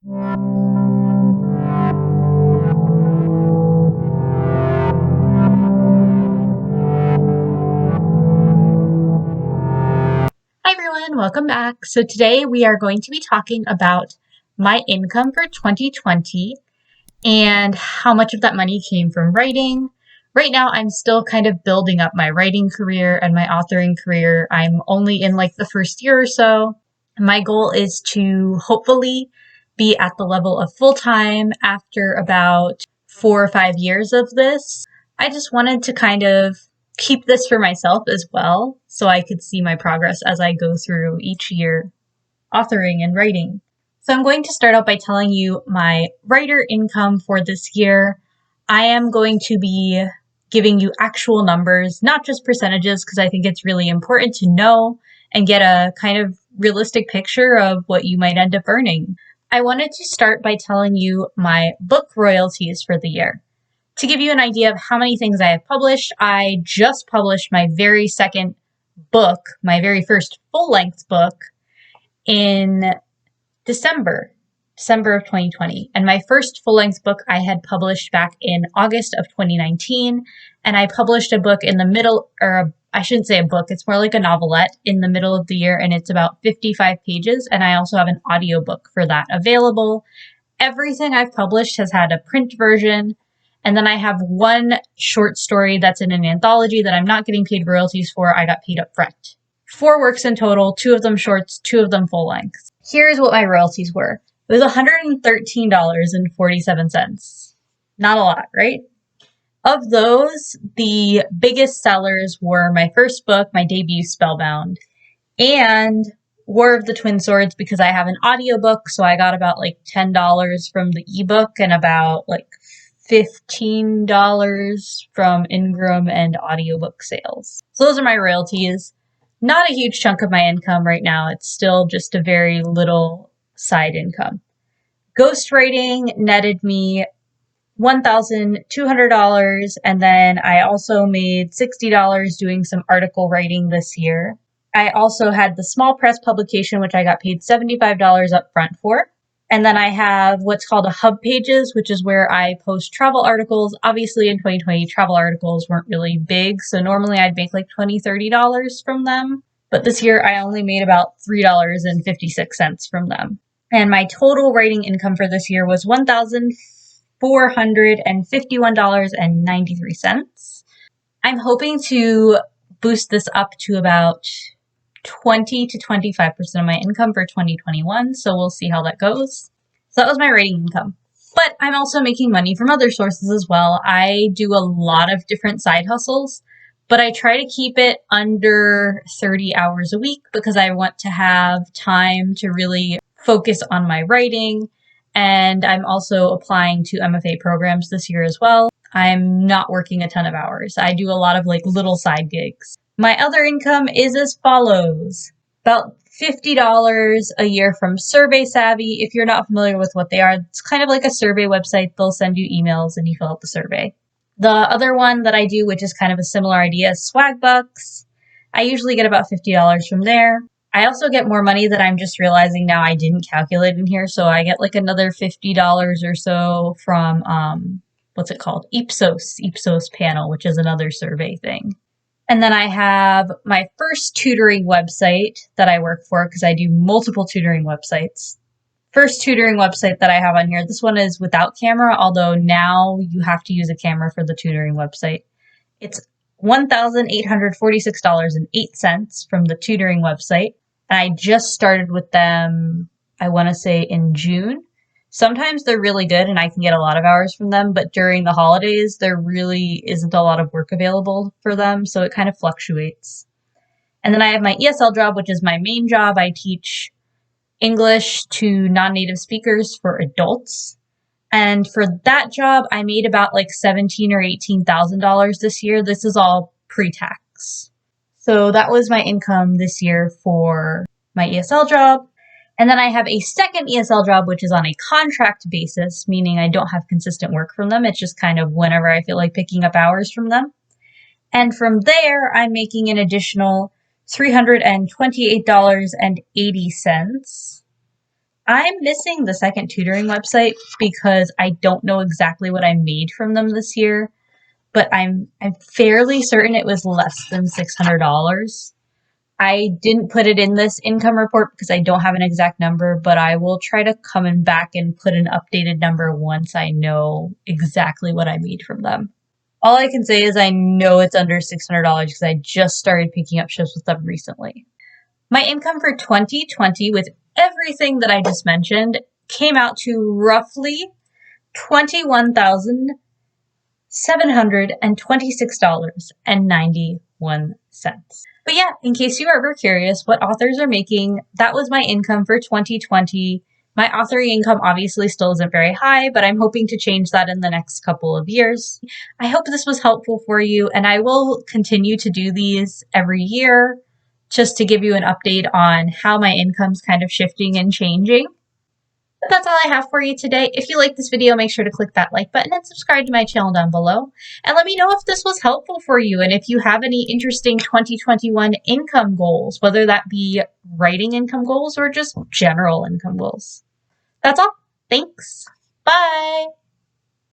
Hi everyone, welcome back. So today we are going to be talking about my income for 2020 and how much of that money came from writing. Right now I'm still kind of building up my writing career and my authoring career. I'm only in like the first year or so. My goal is to hopefully be at the level of full-time after about 4 or 5 years of this. I just wanted to kind of keep this for myself as well so I could see my progress as I go through each year authoring and writing. So I'm going to start out by telling you my writer income for this year. I am going to be giving you actual numbers, not just percentages, because I think it's really important to know and get a kind of realistic picture of what you might end up earning. I wanted to start by telling you my book royalties for the year. To give you an idea of how many things I have published, I just published my very second book, my very first full-length book, in December of 2020. And my first full-length book I had published back in August of 2019. And I published a book in the middle, or I shouldn't say a book, it's more like a novelette in the middle of the year, and it's about 55 pages. And I also have an audiobook for that available. Everything I've published has had a print version. And then I have one short story that's in an anthology that I'm not getting paid royalties for. I got paid up front. 4 works in total, 2 of them shorts, 2 of them full length. Here's what my royalties were. It was $113.47. Not a lot, right? Of those, the biggest sellers were my first book, my debut, Spellbound, and War of the Twin Swords, because I have an audiobook, so I got about like $10 from the ebook and about like $15 from Ingram and audiobook sales. So those are my royalties. Not a huge chunk of my income right now. It's still just a very little side income. Ghostwriting netted me $1,200, and then I also made $60 doing some article writing this year. I also had the small press publication, which I got paid $75 up front for. And then I have what's called a Hubpages, which is where I post travel articles. Obviously, in 2020, travel articles weren't really big, so normally I'd make like $20, $30 from them. But this year, I only made about $3.56 from them. And my total writing income for this year was $1,451.93. I'm hoping to boost this up to about 20 to 25% of my income for 2021, so we'll see how that goes. So that was my writing income. But I'm also making money from other sources as well. I do a lot of different side hustles, but I try to keep it under 30 hours a week because I want to have time to really focus on my writing. And I'm also applying to MFA programs this year as well. I'm not working a ton of hours. I do a lot of like little side gigs. My other income is as follows. About $50 a year from Survey Savvy. If you're not familiar with what they are, it's kind of like a survey website. They'll send you emails and you fill out the survey. The other one that I do, which is kind of a similar idea, is Swagbucks. I usually get about $50 from there. I also get more money that I'm just realizing now I didn't calculate in here. So I get like another $50 or so from, what's it called? Ipsos Panel, which is another survey thing. And then I have my first tutoring website that I work for because I do multiple tutoring websites. First tutoring website that I have on here, this one is without camera, although now you have to use a camera for the tutoring website. It's $1,846.08 from the tutoring website. And I just started with them, I want to say in June. Sometimes they're really good and I can get a lot of hours from them, but during the holidays, there really isn't a lot of work available for them, so it kind of fluctuates. And then I have my ESL job, which is my main job. I teach English to non-native speakers for adults. And for that job, I made about like $17,000 or $18,000 this year. This is all pre-tax. So that was my income this year for my ESL job. And then I have a second ESL job, which is on a contract basis, meaning I don't have consistent work from them. It's just kind of whenever I feel like picking up hours from them. And from there, I'm making an additional $328.80. I'm missing the second tutoring website because I don't know exactly what I made from them this year, but I'm fairly certain it was less than $600. I didn't put it in this income report because I don't have an exact number, but I will try to come back and put an updated number once I know exactly what I made from them. All I can say is I know it's under $600 because I just started picking up shifts with them recently. My income for 2020 with everything that I just mentioned came out to roughly $21,726.91. But yeah, in case you were ever curious what authors are making, that was my income for 2020. My authoring income obviously still isn't very high, but I'm hoping to change that in the next couple of years. I hope this was helpful for you, and I will continue to do these every year just to give you an update on how my income's kind of shifting and changing. But that's all I have for you today. If you like this video, make sure to click that like button and subscribe to my channel down below. And let me know if this was helpful for you and if you have any interesting 2021 income goals, whether that be writing income goals or just general income goals. That's all. Thanks. Bye.